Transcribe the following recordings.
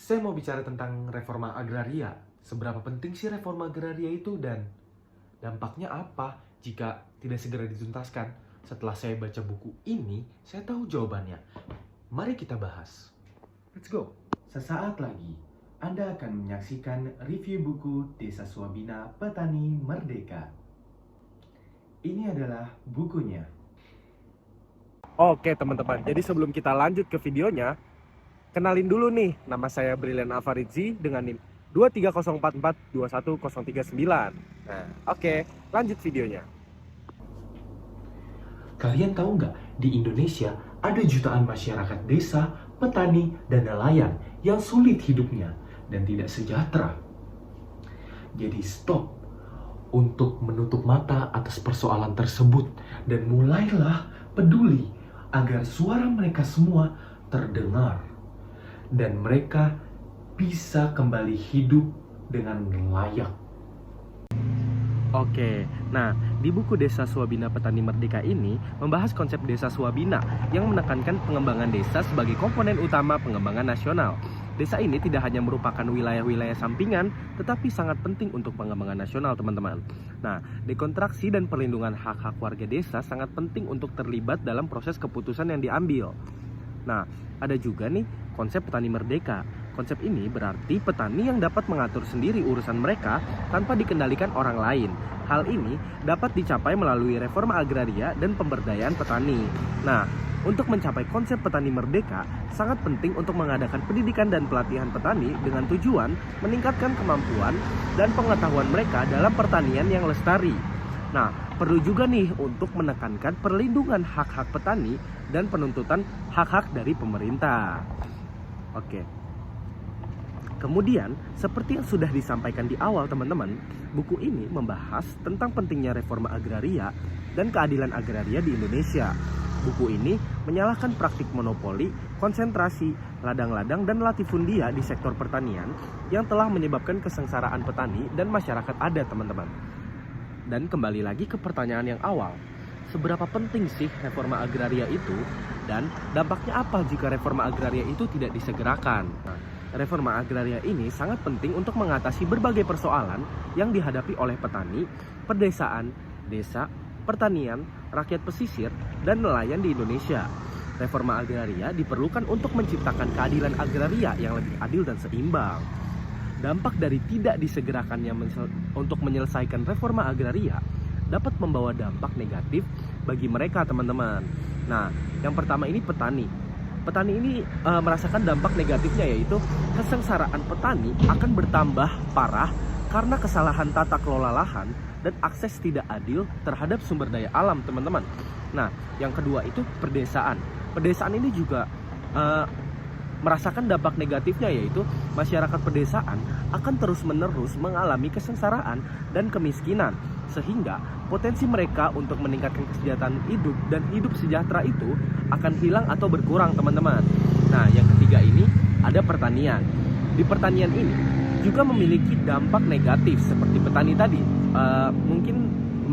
Saya mau bicara tentang reforma agraria. Seberapa penting sih reforma agraria itu dan dampaknya apa jika tidak segera dituntaskan? Setelah saya baca buku ini, saya tahu jawabannya. Mari kita bahas. Let's go. Sesaat lagi, Anda akan menyaksikan review buku Desa Swabina Petani Merdeka. Ini adalah bukunya. Oke teman-teman, jadi sebelum kita lanjut ke videonya, kenalin dulu nih, nama saya Brilian Alfaridzi dengan NIM 23044-21039. Nah, oke, lanjut videonya. Kalian tahu nggak, di Indonesia ada jutaan masyarakat desa, petani, dan nelayan yang sulit hidupnya dan tidak sejahtera. Jadi stop untuk menutup mata atas persoalan tersebut dan mulailah peduli agar suara mereka semua terdengar dan mereka bisa kembali hidup dengan layak. Oke, nah di buku Desa Swabina Petani Merdeka ini membahas konsep desa swabina yang menekankan pengembangan desa sebagai komponen utama pengembangan nasional. Desa ini tidak hanya merupakan wilayah-wilayah sampingan, tetapi sangat penting untuk pengembangan nasional, teman-teman. Nah, dekonstruksi dan perlindungan hak-hak warga desa sangat penting untuk terlibat dalam proses keputusan yang diambil. Nah, ada juga nih konsep petani merdeka. Konsep ini berarti petani yang dapat mengatur sendiri urusan mereka tanpa dikendalikan orang lain. Hal ini dapat dicapai melalui reforma agraria dan pemberdayaan petani. Nah, untuk mencapai konsep petani merdeka, sangat penting untuk mengadakan pendidikan dan pelatihan petani dengan tujuan meningkatkan kemampuan dan pengetahuan mereka dalam pertanian yang lestari. Nah, perlu juga nih untuk menekankan perlindungan hak-hak petani dan penuntutan hak-hak dari pemerintah. Oke. Kemudian, seperti yang sudah disampaikan di awal teman-teman, buku ini membahas tentang pentingnya reforma agraria dan keadilan agraria di Indonesia. Buku ini menyalahkan praktik monopoli, konsentrasi, ladang-ladang, dan latifundia di sektor pertanian yang telah menyebabkan kesengsaraan petani dan masyarakat adat, teman-teman. Dan kembali lagi ke pertanyaan yang awal, seberapa penting sih reforma agraria itu dan dampaknya apa jika reforma agraria itu tidak disegerakan? Nah, reforma agraria ini sangat penting untuk mengatasi berbagai persoalan yang dihadapi oleh petani, pedesaan, desa, pertanian, rakyat pesisir, dan nelayan di Indonesia. Reforma agraria diperlukan untuk menciptakan keadilan agraria yang lebih adil dan seimbang. Dampak dari tidak disegerakannya untuk menyelesaikan reforma agraria dapat membawa dampak negatif bagi mereka, teman-teman. Nah, yang pertama ini petani. Petani ini merasakan dampak negatifnya, yaitu kesengsaraan petani akan bertambah parah karena kesalahan tata kelola lahan dan akses tidak adil terhadap sumber daya alam, teman-teman. Nah, yang kedua itu pedesaan. Pedesaan ini juga merasakan dampak negatifnya, yaitu masyarakat pedesaan akan terus-menerus mengalami kesengsaraan dan kemiskinan, sehingga potensi mereka untuk meningkatkan kesejahteraan hidup dan hidup sejahtera itu akan hilang atau berkurang, teman-teman. Nah, yang ketiga ini ada pertanian. Di pertanian ini juga memiliki dampak negatif seperti petani tadi. Mungkin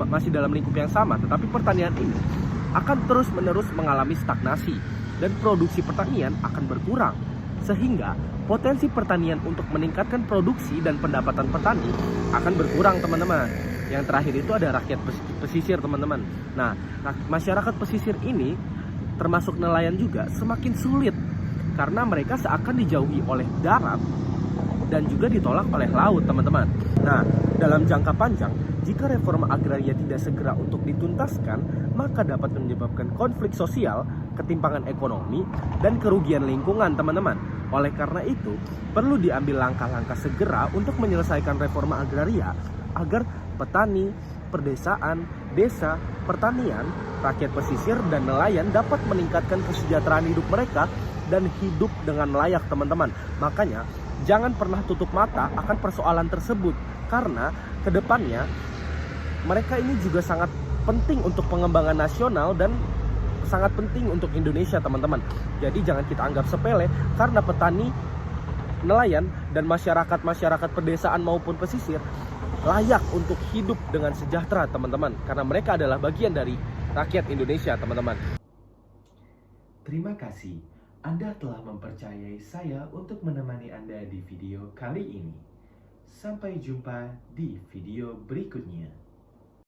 masih dalam lingkup yang sama, tetapi pertanian ini akan terus-menerus mengalami stagnasi dan produksi pertanian akan berkurang, sehingga potensi pertanian untuk meningkatkan produksi dan pendapatan petani akan berkurang, teman-teman. Yang terakhir itu ada rakyat pesisir, teman-teman. Nah, masyarakat pesisir ini termasuk nelayan juga semakin sulit karena mereka seakan dijauhi oleh darat dan juga ditolak oleh laut, teman-teman. Nah, dalam jangka panjang, jika reforma agraria tidak segera untuk dituntaskan, maka dapat menyebabkan konflik sosial, ketimpangan ekonomi, dan kerugian lingkungan, teman-teman. Oleh karena itu, perlu diambil langkah-langkah segera untuk menyelesaikan reforma agraria agar petani, perdesaan, desa, pertanian, rakyat pesisir, dan nelayan dapat meningkatkan kesejahteraan hidup mereka dan hidup dengan layak, teman-teman. Makanya, jangan pernah tutup mata akan persoalan tersebut, karena kedepannya mereka ini juga sangat penting untuk pengembangan nasional dan sangat penting untuk Indonesia, teman-teman. Jadi jangan kita anggap sepele, karena petani, nelayan, dan masyarakat pedesaan maupun pesisir layak untuk hidup dengan sejahtera, teman-teman, karena mereka adalah bagian dari rakyat Indonesia, teman-teman. Terima kasih. Anda telah mempercayai saya untuk menemani Anda di video kali ini. Sampai jumpa di video berikutnya.